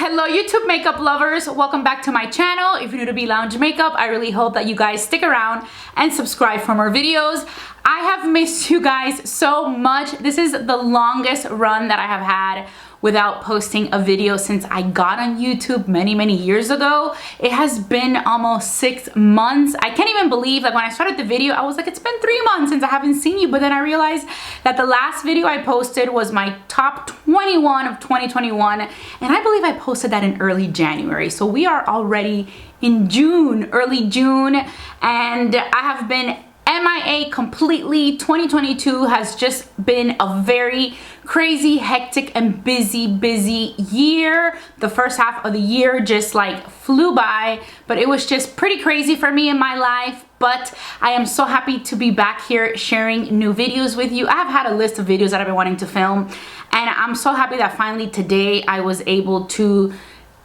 Hello YouTube makeup lovers, welcome back to my channel. If you're new to Be Lounge Makeup, I really hope that you guys stick around and subscribe for more videos. I have missed you guys so much. This is the longest run that I have had without posting a video since I got on YouTube many years ago. It has been almost 6 months. I can't even believe, like when I started the video, I was like, it's been 3 months since I haven't seen you. But then I realized that the last video I posted was my top 21 of 2021. And I believe I posted that in early January. So we are already in June, early June. And I have been MIA completely. 2022 has just been a very crazy, hectic, and busy year. The first half of the year just like flew by, but it was just pretty crazy for me in my life. But I am so happy to be back here sharing new videos with you. I have had a list of videos that I've been wanting to film, and I'm so happy that finally today I was able to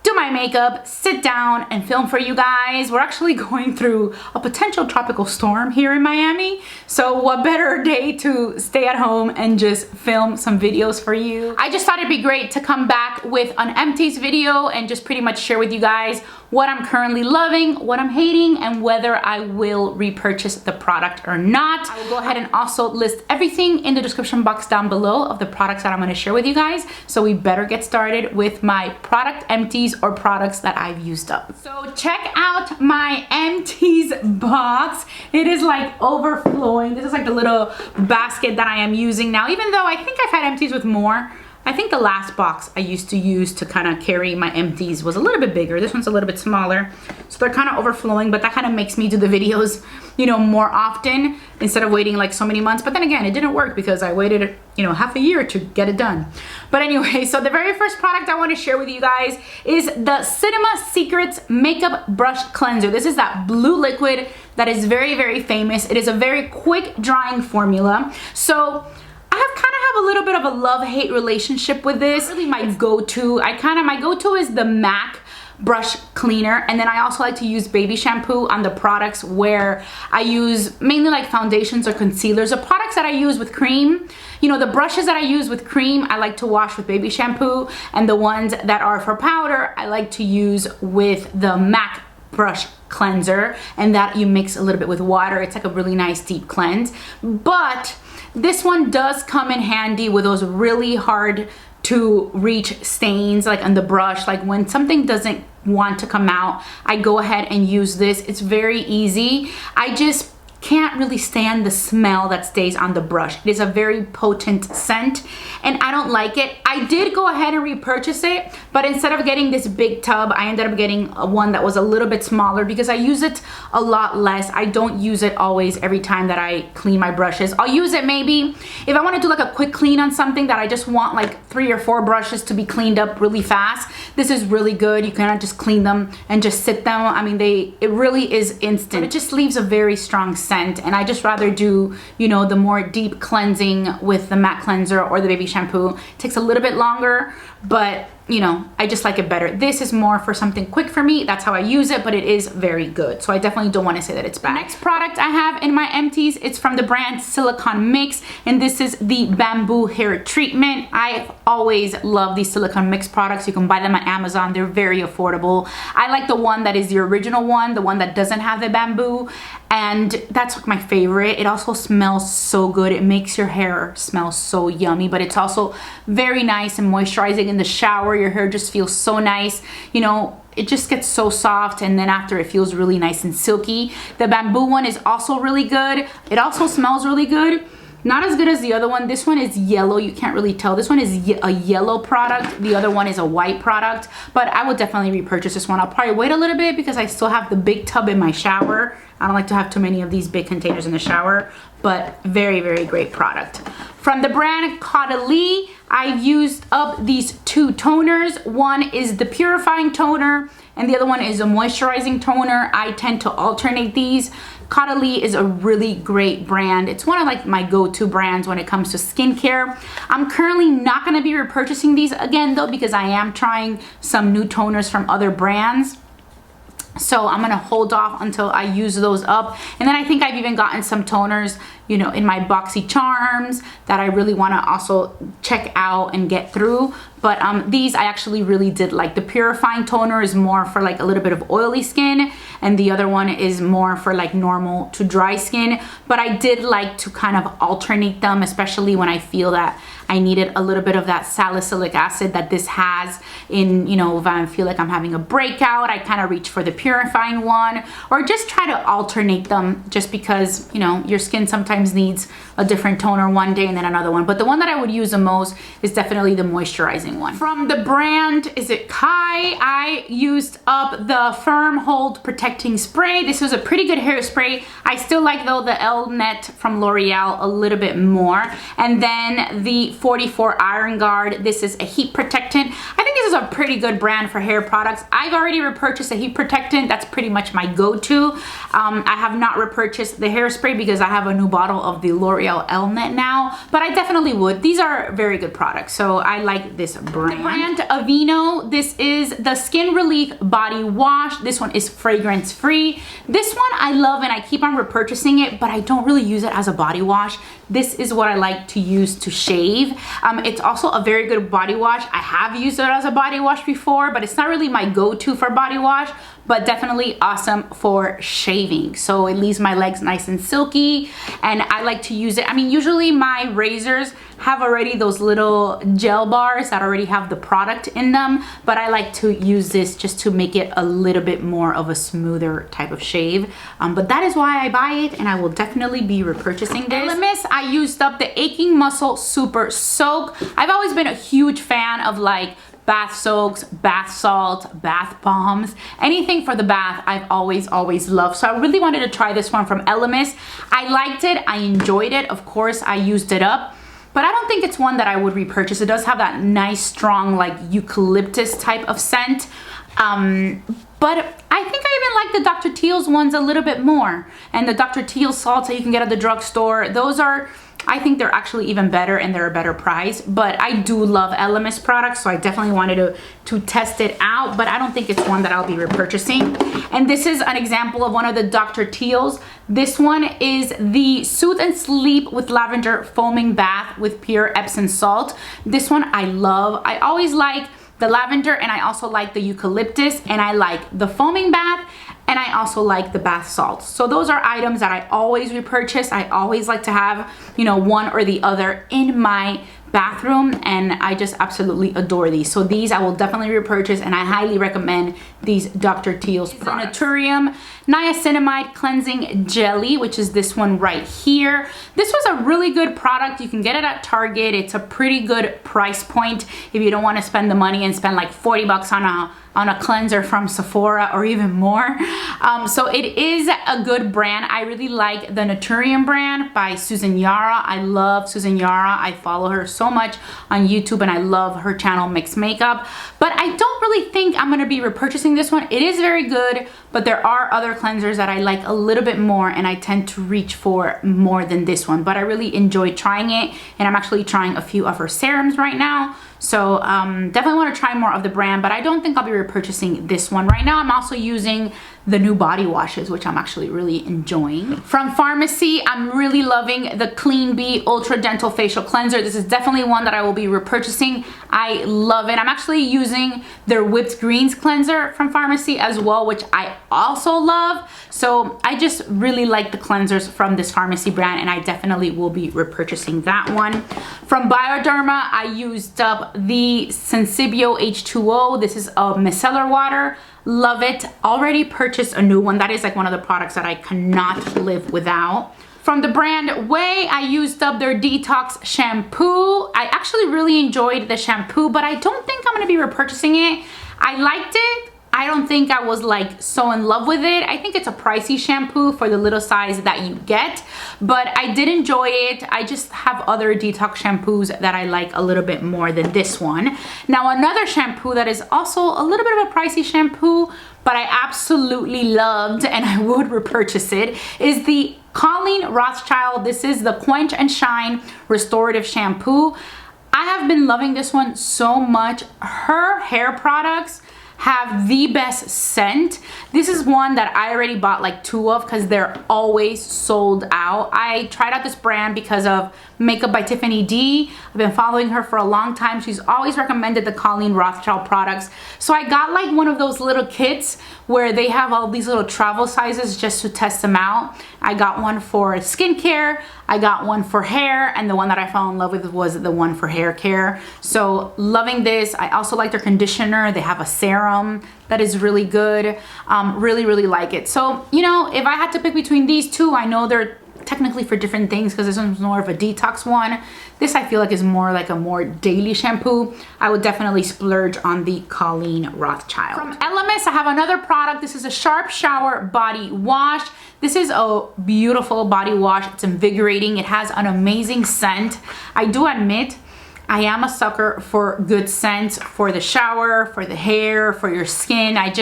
do my makeup, sit down, and film for you guys. We're actually going through a potential tropical storm here in Miami, so what better day to stay at home and just film some videos for you. I just thought it'd be great to come back with an Empties video and just pretty much share with you guys what I'm currently loving, what I'm hating, and whether I will repurchase the product or not. I will go ahead and also list everything in the description box down below of the products that I'm going to share with you guys. So we better get started with my product empties or products that I've used up. So check out my Empties box. It is like overflowing. This is like the little basket that I am using now, even though I think I've had Empties with more. I think the last box I used to use to kind of carry my empties was a little bit bigger. This one's a little bit smaller. So they're kind of overflowing, but that kind of makes me do the videos, you know, more often instead of waiting like so many months. But then again, it didn't work because I waited, you know, half a year to get it done. But anyway, so the very first product I want to share with you guys is the Cinema Secrets Makeup Brush Cleanser. This is that blue liquid that is very famous. It is a very quick drying formula. So I kind of have a little bit of a love-hate relationship with this. Really my go-to. My go-to is the MAC brush cleaner, and then I also like to use baby shampoo on the products where I use mainly like foundations or concealers. The products that I use with cream, you know, the brushes that I use with cream, I like to wash with baby shampoo, and the ones that are for powder, I like to use with the MAC brush cleanser, and that you mix a little bit with water. It's like a really nice deep cleanse. But this one does come in handy with those really hard to reach stains like on the brush. Like when something doesn't want to come out, I go ahead and use this. It's very easy. I just can't really stand the smell that stays on the brush. It is a very potent scent and I don't like it. I did go ahead and repurchase it, but instead of getting this big tub, I ended up getting one that was a little bit smaller because I use it a lot less. I don't use it always every time that I clean my brushes. I'll use it maybe if I want to do like a quick clean on something that I just want like 3 or 4 brushes to be cleaned up really fast. This is really good. You cannot just clean them and just sit them. I mean, it really is instant. But it just leaves a very strong scent. And I just rather do, you know, the more deep cleansing with the matte cleanser or the baby shampoo. It takes a little bit longer, but you know, I just like it better. This is more for something quick for me. That's how I use it, but it is very good. So I definitely don't want to say that it's bad. The next product I have in my empties, it's from the brand Silicone Mix, and this is the Bambu hair treatment. I always love these Silicone Mix products. You can buy them on Amazon. They're very affordable. I like the one that is the original one, the one that doesn't have the bamboo, and that's like my favorite. It also smells so good. It makes your hair smell so yummy, but it's also very nice and moisturizing in the shower. Your hair just feels so nice, you know, it just gets so soft, and then after it feels really nice and silky. The Bambu one is also really good. It also smells really good. Not as good as the other one. This one is yellow. You can't really tell. This one is a yellow product. The other one is a white product, but I would definitely repurchase this one. I'll probably wait a little bit because I still have the big tub in my shower. I don't like to have too many of these big containers in the shower, but very great product. From the brand Caudalie, I've used up these 2 toners. One is the Purifying toner and the other one is a moisturizing toner. I tend to alternate these. Caudalie is a really great brand. It's one of like my go-to brands when it comes to skincare. I'm currently not going to be repurchasing these again though, because I am trying some new toners from other brands. So I'm gonna hold off until I use those up. And then I think I've even gotten some toners you know, in my boxy charms that I really want to also check out and get through. But these I actually really did like. The Purifying toner is more for like a little bit of oily skin, and the other one is more for like normal to dry skin. But I did like to kind of alternate them, especially when I feel that I needed a little bit of that salicylic acid that this has in, you know, if I feel like I'm having a breakout, I kind of reach for the Purifying one, or just try to alternate them, just because, you know, your skin sometimes needs a different toner one day and then another one. But the one that I would use the most is definitely the moisturizing one. From the brand, is it Kai? I used up the Firm Hold Protecting Spray. This was a pretty good hairspray. I still like though the El Net from L'Oreal a little bit more. And then the 44 Iron Guard. This is a heat protectant. I think this is a pretty good brand for hair products. I've already repurchased a heat protectant. That's pretty much my go-to. I have not repurchased the hairspray because I have a new bottle of the L'Oreal El Net now, but I definitely would. These are very good products, so I like this brand. The brand Aveeno. This is the Skin Relief Body Wash. This one is fragrance free. This one I love and I keep on repurchasing it, but I don't really use it as a body wash. This is what I like to use to shave. It's also a very good body wash. I have used it as a body wash before, but it's not really my go-to for body wash, but definitely awesome for shaving. So it leaves my legs nice and silky, and I like to use it. I mean, usually my razors have already those little gel bars that already have the product in them, but I like to use this just to make it a little bit more of a smoother type of shave. But that is why I buy it, and I will definitely be repurchasing this. Elemis, I used up the Aching Muscle Super Soak. I've always been a huge fan of like bath soaks, bath salts, bath bombs, anything for the bath I've always loved. So I really wanted to try this one from Elemis. I liked it, I enjoyed it, of course I used it up, but I don't think it's one that I would repurchase. It does have that nice strong like eucalyptus type of scent, but I think I even like the Dr. Teals ones a little bit more, and the Dr. Teals salts that you can get at the drugstore. Those are, I think they're actually even better, and they're a better price. But I do love Elemis products, so I definitely wanted to test it out, but I don't think it's one that I'll be repurchasing. And this is an example of one of the Dr. Teals. This one is the Soothe and Sleep with Lavender Foaming Bath with Pure Epsom Salt. This one I love. I always like the lavender, and I also like the eucalyptus, and I like the foaming bath, and I also like the bath salts. So those are items that I always repurchase. I always like to have, you know, one or the other in my bathroom, and I just absolutely adore these. So these I will definitely repurchase, and I highly recommend these Dr. Teals products. The Naturium Niacinamide Cleansing Jelly, which is this one right here. This was a really good product. You can get it at Target. It's a pretty good price point if you don't want to spend the money and spend like 40 bucks on a cleanser from Sephora or even more. So it is a good brand. I really like the Naturium brand by Susan Yara. I love Susan Yara. I follow her so much on YouTube, and I love her channel Mixed Makeup. But I don't really think I'm gonna be repurchasing this one. It is very good, but there are other cleansers that I like a little bit more, and I tend to reach for more than this one. But I really enjoyed trying it, and I'm actually trying a few of her serums right now. So definitely want to try more of the brand, but I don't think I'll be repurchasing this one. Right now I'm also using the new body washes, which I'm actually really enjoying. From Farmacy, I'm really loving the Clean Bee Ultra Dental Facial Cleanser. This is definitely one that I will be repurchasing. I love it. I'm actually using their Whipped Greens cleanser from Farmacy as well, which I also love. So I just really like the cleansers from this Farmacy brand, and I definitely will be repurchasing that one. From Bioderma, I used up the Sensibio H2O. This is a micellar water. Love it. Already purchased a new one. That is like one of the products that I cannot live without. From the brand Ouai, I used up their Detox shampoo. I actually really enjoyed the shampoo, but I don't think I'm going to be repurchasing it. I liked it. I don't think I was like so in love with it. I think it's a pricey shampoo for the little size that you get, but I did enjoy it. I just have other detox shampoos that I like a little bit more than this one. Now another shampoo that is also a little bit of a pricey shampoo, but I absolutely loved and I would repurchase it, is the Colleen Rothschild. This is the Quench and Shine Restorative Shampoo. I have been loving this one so much. Her hair products have the best scent. This is one that I already bought like 2 of because they're always sold out. I tried out this brand because of Makeup by Tiffany D. I've been following her for a long time. She's always recommended the Colleen Rothschild products. So I got like one of those little kits where they have all these little travel sizes just to test them out. I got one for skincare, I got one for hair, and the one that I fell in love with was the one for hair care. So loving this. I also like their conditioner. They have a serum that is really good. Really like it. So, you know, if I had to pick between these two, I know they're technically for different things because this one's more of a detox one. This I feel like is more like a more daily shampoo. I would definitely splurge on the Colleen Rothschild. From Elemis, I have another product. This is a Sharp Shower Body Wash. This is a beautiful body wash. It's invigorating. It has an amazing scent. I do admit I am a sucker for good scents for the shower, for the hair, for your skin. I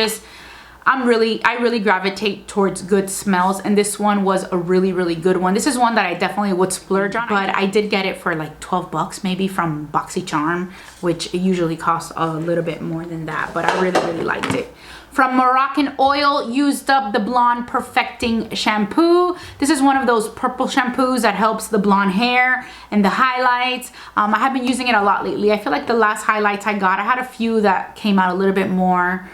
really gravitate towards good smells, and this one was a really good one. This is one that I definitely would splurge on, but I did get it for like 12 bucks maybe from BoxyCharm, which usually costs a little bit more than that, but I really liked it. From Moroccan Oil, used up the Blonde Perfecting Shampoo. This is one of those purple shampoos that helps the blonde hair and the highlights. I have been using it a lot lately. I feel like the last highlights I got, I had a few that came out a little bit more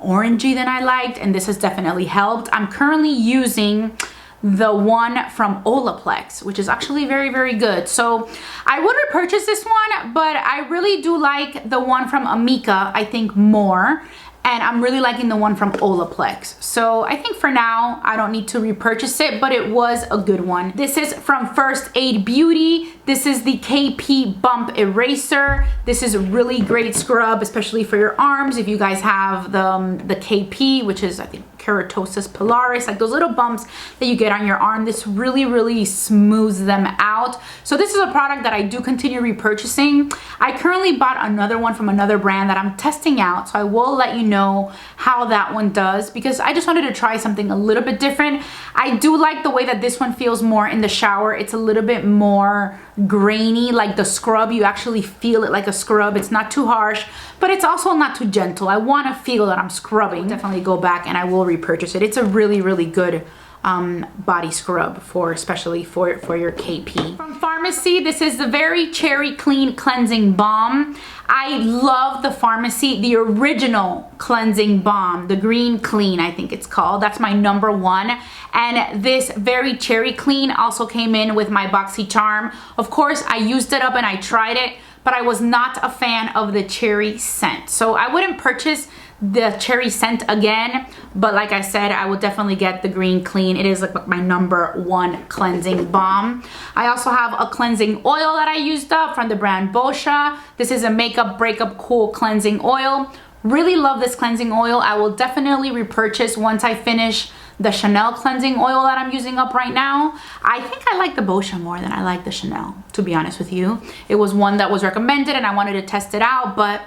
orangey than I liked, and this has definitely helped. I'm currently using the one from Olaplex, which is actually very good. So I would repurchase this one, but I really do like the one from Amika, I think, more. And I'm really liking the one from Olaplex. So I think for now, I don't need to repurchase it, but it was a good one. This is from First Aid Beauty. This is the KP Bump Eraser. This is a really great scrub, especially for your arms. If you guys have the KP, which is, I think, keratosis pilaris, like those little bumps that you get on your arm, this really smooths them out. So this is a product that I do continue repurchasing. I currently bought another one from another brand that I'm testing out, so I will let you know how that one does, because I just wanted to try something a little bit different. I do like the way that this one feels more in the shower. It's a little bit more grainy, like the scrub. You actually feel it like a scrub. It's not too harsh, but it's also not too gentle. I want to feel that I'm scrubbing. Definitely go back and I will repurchase it. It's a really good body scrub, especially for your KP. From Farmacy, this is the Very Cherry Clean Cleansing Balm. I love the Farmacy, the original cleansing balm, the Green Clean, I think it's called. That's my #1. And this Very Cherry Clean also came in with my BoxyCharm. Of course, I used it up and I tried it, but I was not a fan of the cherry scent. So I wouldn't purchase the cherry scent again, but like I said, I would definitely get the Green Clean. It is like my #1 cleansing balm. I also have a cleansing oil that I used up from the brand Boscia. This is a Makeup Breakup Cool Cleansing Oil. Really love this cleansing oil. I will definitely repurchase once I finish the Chanel cleansing oil that I'm using up right now. I think I like the Boscia more than I like the Chanel, to be honest with you. It was one that was recommended and I wanted to test it out, but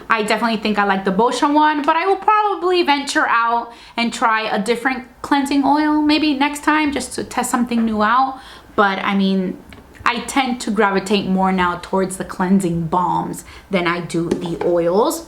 I definitely think I like the Boscia one, but I will probably venture out and try a different cleansing oil maybe next time just to test something new out. But I mean, I tend to gravitate more now towards the cleansing balms than I do the oils.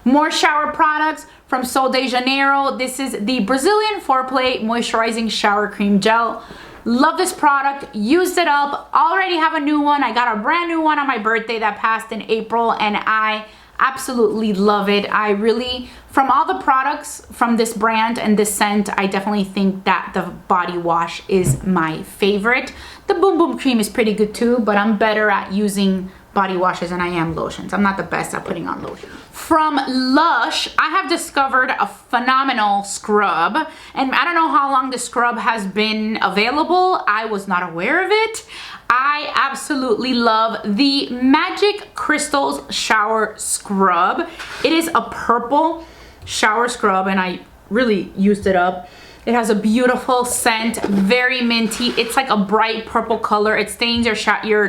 More shower products from Sol de Janeiro. This is the Brazilian Foreplay Moisturizing Shower Cream Gel. Love this product, used it up, already have a new one. I got a brand new one on my birthday that passed in April, and I absolutely love it. I really, from all the products from this brand and this scent, I definitely think that the body wash is my favorite. The Boom Boom Cream is pretty good too, but I'm better at using body washes than I am lotions. I'm not the best at putting on lotion. From Lush, I have discovered a phenomenal scrub, and I don't know how long the scrub has been available. I was not aware of it. I absolutely love the Magic Crystals Shower Scrub. It is a purple shower scrub, and I really used it up. It has a beautiful scent, very minty. It's like a bright purple color. It stains your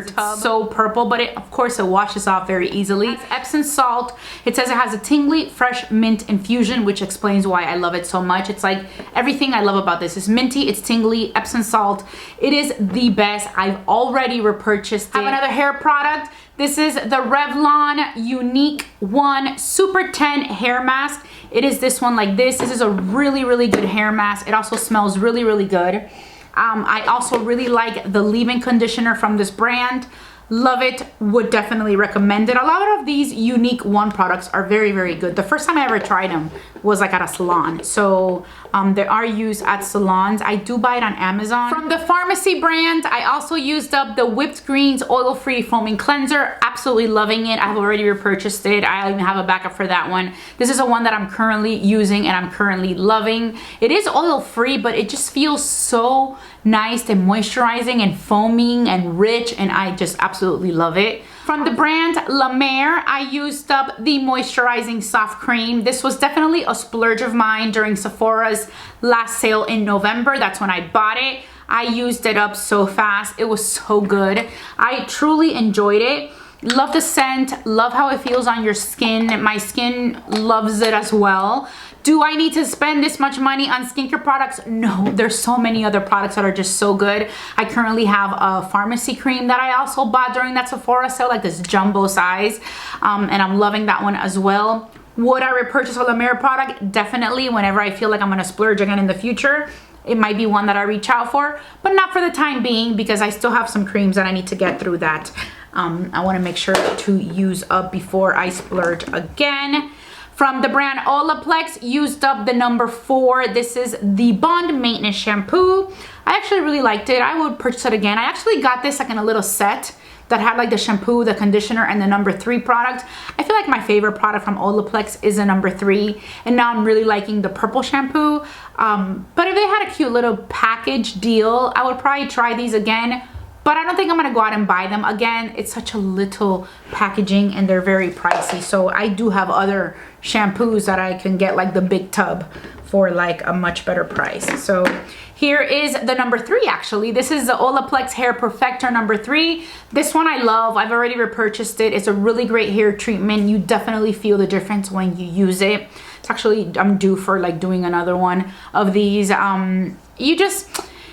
tub so purple, but of course it washes off very easily. It's Epsom salt. It says it has a tingly fresh mint infusion, which explains why I love it so much. It's like everything I love about this is minty, it's tingly, Epsom salt. It is the best. I've already repurchased it. I have another hair product. This is the Revlon Unique 1 Super 10 hair mask. It is this one like this. This is a really, really good hair mask. It also smells really, really good. I also really like the leave-in conditioner from this brand. Love it, would definitely recommend it. A lot of these Unique 1 products are very, very good. The first time I ever tried them was like at a salon. So they are used at salons. I do buy it on Amazon. From the Farmacy brand, I also used up the Whipped Greens Oil-Free Foaming Cleanser. Absolutely loving it. I've already repurchased it. I even have a backup for that one. This is a one that I'm currently using and I'm currently loving. It is oil-free, but it just feels so nice and moisturizing and foaming and rich, and I just absolutely love it. From the brand La Mer, I used up the Moisturizing Soft Cream. This was definitely a splurge of mine during Sephora's last sale in November. That's when I bought it. I used it up so fast. It was so good. I truly enjoyed it. Love the scent, love how it feels on your skin. My skin loves it as well. Do I need to spend this much money on skincare products? No, there's so many other products that are just so good. I currently have a Farmacy cream that I also bought during that Sephora sale, like this jumbo size, and I'm loving that one as well. Would I repurchase a La Mer product? Definitely, whenever I feel like I'm gonna splurge again in the future. It might be one that I reach out for, but not for the time being because I still have some creams that I need to get through that. I wanna make sure to use up before I splurge again. From the brand Olaplex, used up the number 4. This is the Bond Maintenance Shampoo. I actually really liked it. I would purchase it again. I actually got this like in a little set that had like the shampoo, the conditioner, and the number 3 product. I feel like my favorite product from Olaplex is the number 3, and now I'm really liking the purple shampoo. But if they had a cute little package deal, I would probably try these again. But I don't think I'm gonna go out and buy them again. It's such a little packaging and they're very pricey. So I do have other shampoos that I can get like the big tub for like a much better price. So here is the number 3 actually. This is the Olaplex Hair Perfector number 3. This one I love. I've already repurchased it. It's a really great hair treatment. You definitely feel the difference when you use it. It's actually, I'm due for like doing another one of these.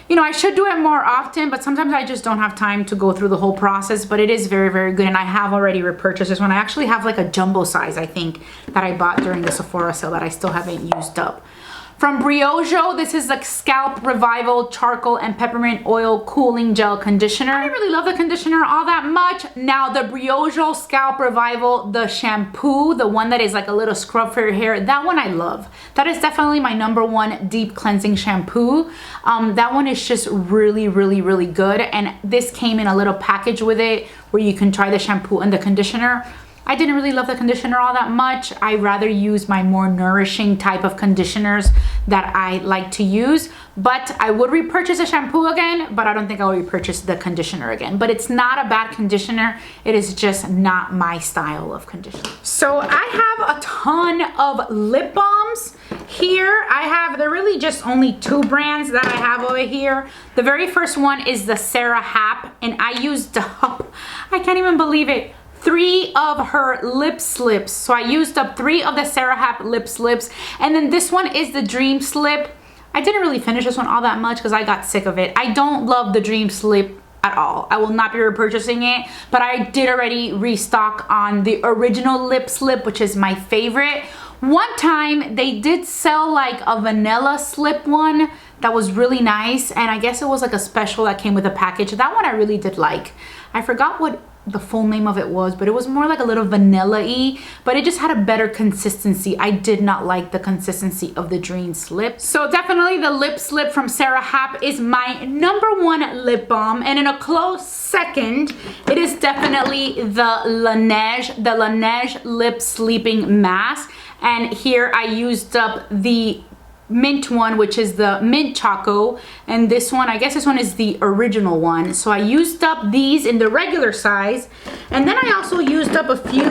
You know, I should do it more often, but sometimes I just don't have time to go through the whole process, but it is very, very good, and I have already repurchased this one. I actually have like a jumbo size, I think, that I bought during the Sephora sale that I still haven't used up. From Briogeo, this is the Scalp Revival Charcoal and Peppermint Oil Cooling Gel Conditioner. I didn't really love the conditioner all that much. Now the Briogeo Scalp Revival, the shampoo, the one that is like a little scrub for your hair, that one I love. That is definitely my number 1 deep cleansing shampoo. That one is just really, really, really good. And this came in a little package with it where you can try the shampoo and the conditioner. I didn't really love the conditioner all that much. I rather use my more nourishing type of conditioners that I like to use. But I would repurchase a shampoo again, but I don't think I'll repurchase the conditioner again. But it's not a bad conditioner. It is just not my style of conditioner. So I have a ton of lip balms here. They're really just only 2 brands that I have over here. The very first one is the Sarah Hap, and I used up, I can't even believe it, 3 of her lip slips. So I used up 3 of the Sarah Hap lip slips. And then this one is the Dream Slip. I didn't really finish this one all that much because I got sick of it. I don't love the Dream Slip at all. I will not be repurchasing it, but I did already restock on the original lip slip, which is my favorite. One time they did sell like a vanilla slip one that was really nice, and I guess it was like a special that came with a package. That one I really did like. I forgot what the full name of it was, but it was more like a little vanilla-y, but it just had a better consistency. I did not like the consistency of the Dream Slip. So definitely the lip slip from Sarah Hap is my number 1 lip balm, and in a close second, it is definitely the Laneige Lip Sleeping Mask. And here I used up the mint one, which is the mint choco, and this one, I guess this one is the original one. So I used up these in the regular size, and then I also used up a few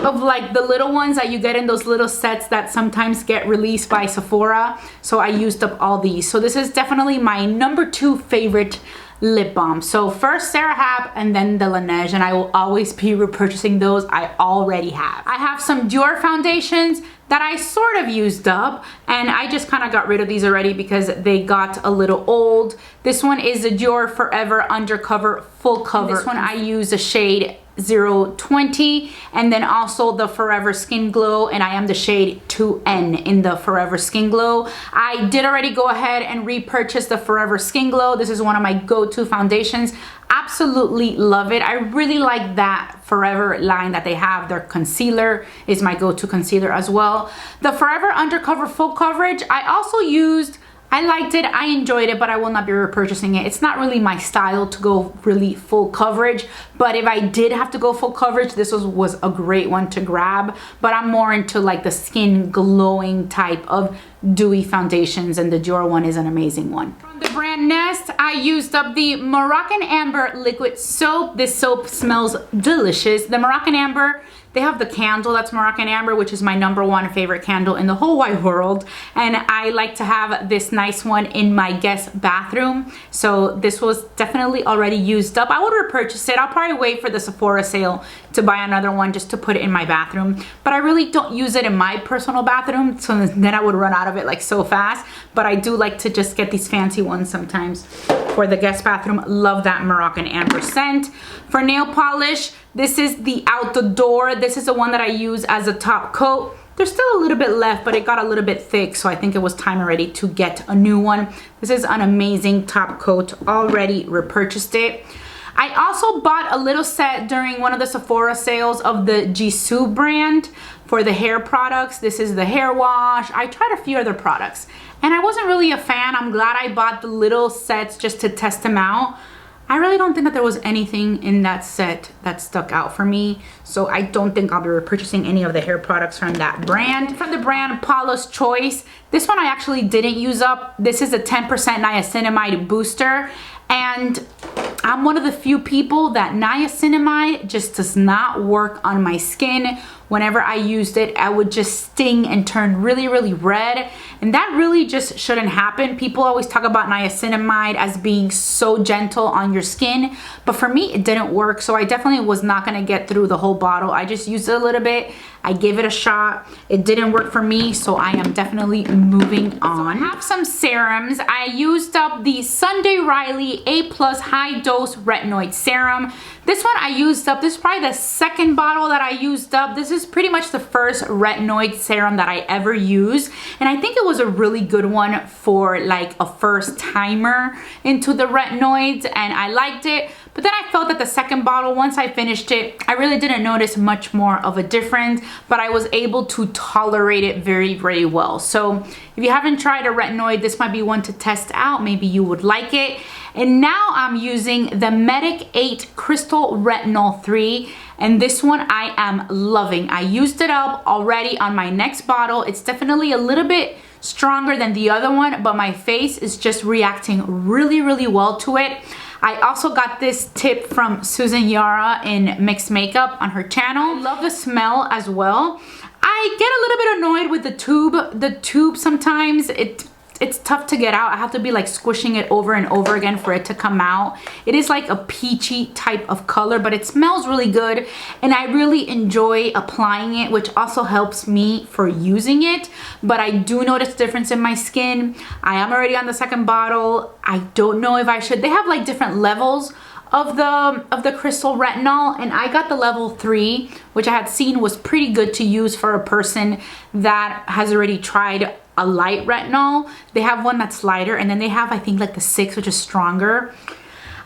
of like the little ones that you get in those little sets that sometimes get released by Sephora. So I used up all these. So this is definitely my number 2 favorite lip balm. So first Sarah Hap and then the Laneige, and I will always be repurchasing those. I already have. I have some Dior foundations that I sort of used up, and I just kind of got rid of these already because they got a little old. This one is the Dior Forever Undercover Full Cover. This one I use the shade 020, and then also the Forever Skin Glow, and I am the shade 2N in the Forever Skin Glow. I did already go ahead and repurchase the Forever Skin Glow. This is one of my go-to foundations. Absolutely love it. I really like that Forever line that they have. Their concealer is my go-to concealer as well. The Forever Undercover Full Coverage, I also used. I liked it, I enjoyed it, but I will not be repurchasing it. It's not really my style to go really full coverage, but if I did have to go full coverage, this was a great one to grab. But I'm more into like the skin glowing type of dewy foundations, and the Dior one is an amazing one. From the brand Nest, I used up the Moroccan Amber Liquid Soap. This soap smells delicious. The Moroccan Amber, they have the candle that's Moroccan Amber, which is my #1 favorite candle in the whole wide world. And I like to have this nice one in my guest bathroom. So this was definitely already used up. I would repurchase it. I'll probably wait for the Sephora sale to buy another one just to put it in my bathroom. But I really don't use it in my personal bathroom, so then I would run out of it like so fast. But I do like to just get these fancy ones sometimes for the guest bathroom. Love that Moroccan Amber scent. For nail polish, this is the Out the Door. This is the one that I use as a top coat. There's still a little bit left, but it got a little bit thick, so I think it was time already to get a new one. This is an amazing top coat. Already repurchased it. I also bought a little set during one of the Sephora sales of the Jisoo brand for the hair products. This is the hair wash. I tried a few other products and I wasn't really a fan. I'm glad I bought the little sets just to test them out. I really don't think that there was anything in that set that stuck out for me, so I don't think I'll be repurchasing any of the hair products from that brand. From the brand Paula's Choice, this one I actually didn't use up. This is a 10% niacinamide booster, and I'm one of the few people that niacinamide just does not work on my skin. Whenever I used it, I would just sting and turn really, really red. And that really just shouldn't happen. People always talk about niacinamide as being so gentle on your skin, but for me, it didn't work. So I definitely was not gonna get through the whole bottle. I just used it a little bit. I gave it a shot. It didn't work for me, so I am definitely moving on. So I have some serums. I used up the Sunday Riley A+ High Dose Retinoid Serum. This one I used up. This is probably the second bottle that I used up. This is pretty much the first retinoid serum that I ever used, and I think it was a really good one for like a first timer into the retinoids, and I liked it. But then I felt that the second bottle, once I finished it, I really didn't notice much more of a difference, but I was able to tolerate it very, very well. So if you haven't tried a retinoid, this might be one to test out. Maybe you would like it. And now I'm using the Medic 8 Crystal Retinol 3, and this one I am loving. I used it up already on my next bottle. It's definitely a little bit stronger than the other one, but my face is just reacting really, really well to it. I also got this tip from Susan Yara in Mixed Makeup on her channel. I love the smell as well. I get a little bit annoyed with the tube. The tube sometimes, it's tough to get out. I have to be like squishing it over and over again for it to come out. It is like a peachy type of color, but it smells really good, and I really enjoy applying it, which also helps me for using it. But I do notice a difference in my skin. I am already on the second bottle. I don't know if I should. They have like different levels of the crystal retinol, and I got the level 3, which I had seen was pretty good to use for a person that has already tried a light retinol. They have one that's lighter, and then they have, I think, like the 6, which is stronger.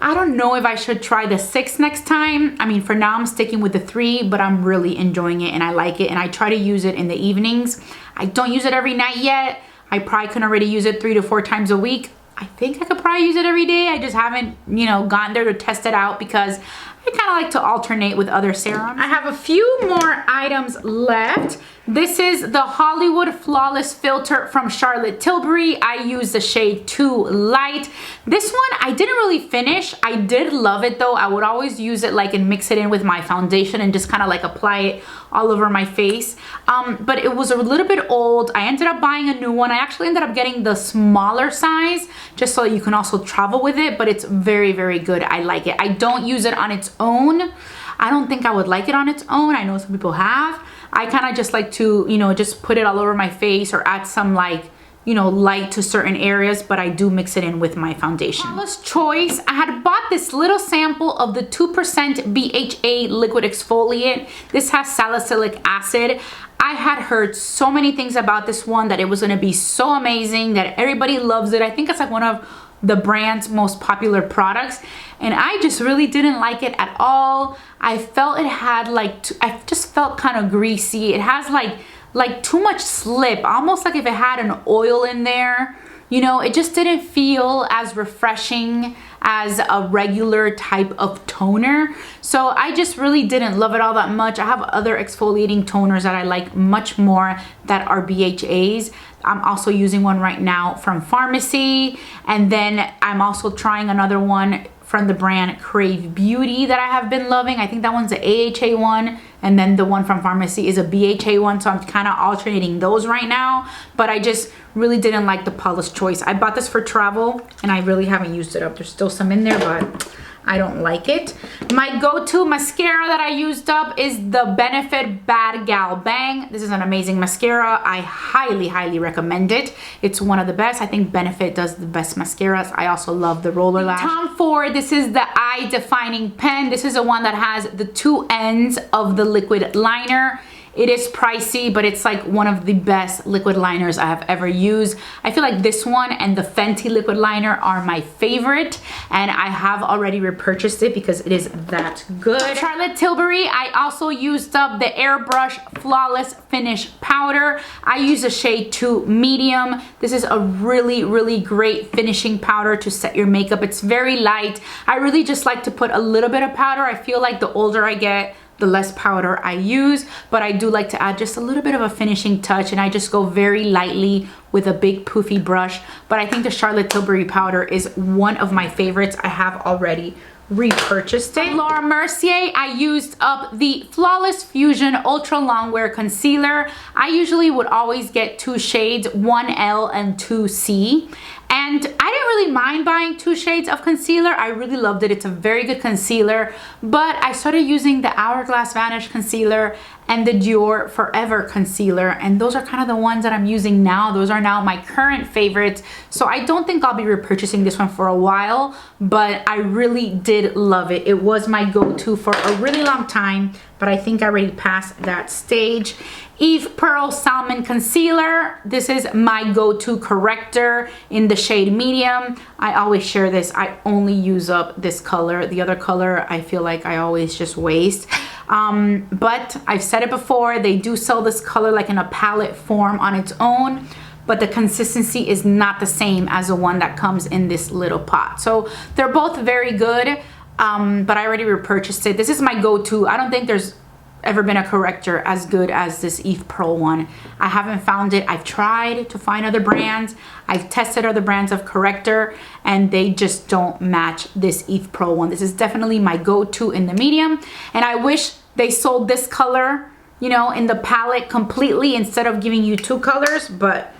I don't know if I should try the 6 next time. I mean, for now I'm sticking with the 3, but I'm really enjoying it and I like it, and I try to use it in the evenings. I don't use it every night yet. I probably can already use it 3 to 4 times a week. I think I could probably use it every day. I just haven't, you know, gotten there to test it out because I kind of like to alternate with other serums. I have a few more items left. This is the Hollywood Flawless Filter from Charlotte Tilbury. I use the shade 2 Light. This one I didn't really finish. I did love it though. I would always use it like and mix it in with my foundation and just kind of like apply it all over my face. But it was a little bit old. I ended up buying a new one. I actually ended up getting the smaller size just so you can also travel with it, but it's very, very good. I like it. I don't use it on its own. I don't think I would like it on its own. I know some people have. I kind of just like to, you know, just put it all over my face or add some like you know, light to certain areas, but I do mix it in with my foundation. Paula's Choice, I had bought this little sample of the 2% BHA liquid exfoliant. This has salicylic acid. I had heard so many things about this one, that it was gonna be so amazing, that everybody loves it. I think it's like one of the brand's most popular products, and I just really didn't like it at all. I felt it had like, I just felt kind of greasy. It has like too much slip, almost like if it had an oil in there. You know, it just didn't feel as refreshing as a regular type of toner. So I just really didn't love it all that much. I have other exfoliating toners that I like much more that are BHAs. I'm also using one right now from Farmacy, and then I'm also trying another one from the brand Crave Beauty that I have been loving. I think that one's an AHA one, and then the one from Farmacy is a BHA one, so I'm kind of alternating those right now. But I just really didn't like the Paula's Choice. I bought this for travel, and I really haven't used it up. There's still some in there, but I don't like it. My go-to mascara that I used up is the Benefit Bad Gal Bang. This is an amazing mascara. I highly, highly recommend it. It's one of the best. I think Benefit does the best mascaras. I also love the Roller Lash. Tom Ford, this is the Eye Defining Pen. This is the one that has the two ends of the liquid liner. It is pricey, but it's like one of the best liquid liners I have ever used. I feel like this one and the Fenty liquid liner are my favorite, and I have already repurchased it because it is that good. Charlotte Tilbury, I also used up the Airbrush Flawless Finish Powder. I use a shade 2 medium. This is a really, really great finishing powder to set your makeup. It's very light. I really just like to put a little bit of powder. I feel like the older I get, the less powder I use, but I do like to add just a little bit of a finishing touch, and I just go very lightly with a big poofy brush. But I think the Charlotte Tilbury powder is one of my favorites. I have already repurchased it. Laura Mercier, I used up the Flawless Fusion Ultra Longwear Concealer. I usually would always get two shades, 1L and 2C. And I didn't really mind buying two shades of concealer. I really loved it. It's a very good concealer. But I started using the Hourglass Vanish Concealer and the Dior Forever Concealer. And those are kind of the ones that I'm using now. Those are now my current favorites. So I don't think I'll be repurchasing this one for a while. But I really did love it. It was my go-to for a really long time. But I think I already passed that stage. Eve Pearl Salmon Concealer. This is my go-to corrector in the shade medium. I always share this. I only use up this color. The other color I feel like I always just waste. But I've said it before, they do sell this color like in a palette form on its own, but the consistency is not the same as the one that comes in this little pot. So they're both very good, but I already repurchased it. This is my go-to. I don't think there's ever been a corrector as good as this Eve Pearl one. I haven't found it. I've tried to find other brands. I've tested other brands of corrector, and they just don't match this Eve Pearl one. This is definitely my go-to in the medium, and I wish they sold this color, you know, in the palette completely instead of giving you two colors, but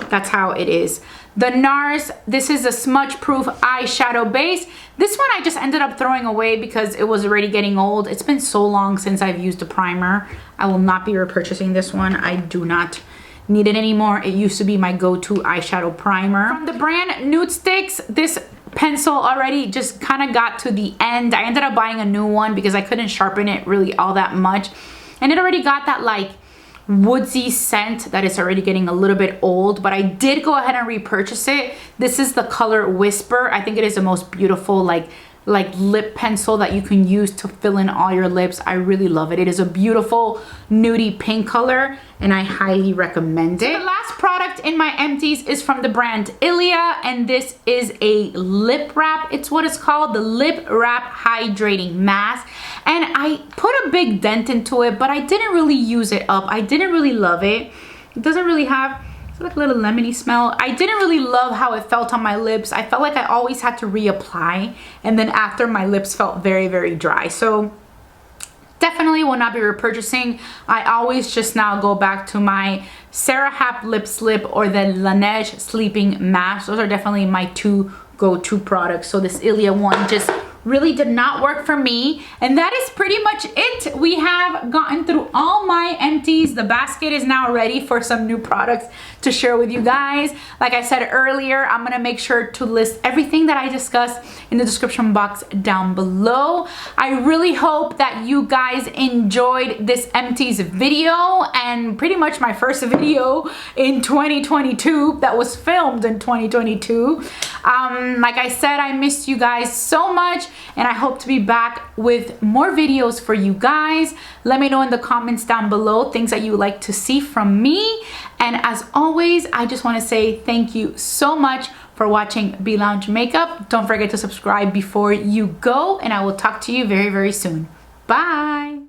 that's how it is. The NARS, this is a smudge-proof eyeshadow base. This one I just ended up throwing away because it was already getting old. It's been so long since I've used a primer. I will not be repurchasing this one. I do not need it anymore. It used to be my go-to eyeshadow primer. From the brand Nude Sticks, this pencil already just kind of got to the end. I ended up buying a new one because I couldn't sharpen it really all that much. And it already got that like woodsy scent that is already getting a little bit old, but I did go ahead and repurchase it. This is the color Whisper. I think it is the most beautiful like lip pencil that you can use to fill in all your lips. I really love it. It is a beautiful nudie pink color, and I highly recommend it. The last product in my empties is from the brand Ilia, and this is a lip wrap. It's what it's called, the Lip Wrap Hydrating Mask. And I put a big dent into it, but I didn't really use it up. I didn't really love it. It doesn't really have, it's like a little lemony smell. I didn't really love how it felt on my lips. I felt like I always had to reapply, and then after my lips felt very, very dry. So definitely will not be repurchasing. I always just now go back to my Sarah Hap Lip Slip or the Laneige Sleeping Mask. Those are definitely my two go-to products. So this Ilia one just really did not work for me. And that is pretty much it. We have gotten through all my empties. The basket is now ready for some new products to share with you guys. Like I said earlier, I'm gonna make sure to list everything that I discussed in the description box down below. I really hope that you guys enjoyed this empties video, and pretty much my first video in 2022 that was filmed in 2022. Like I said, I missed you guys so much, and I hope to be back with more videos for you guys. Let me know in the comments down below things that you would like to see from me. And as always, I just want to say thank you so much for watching Be Lounge Makeup. Don't forget to subscribe before you go, and I will talk to you very, very soon. Bye.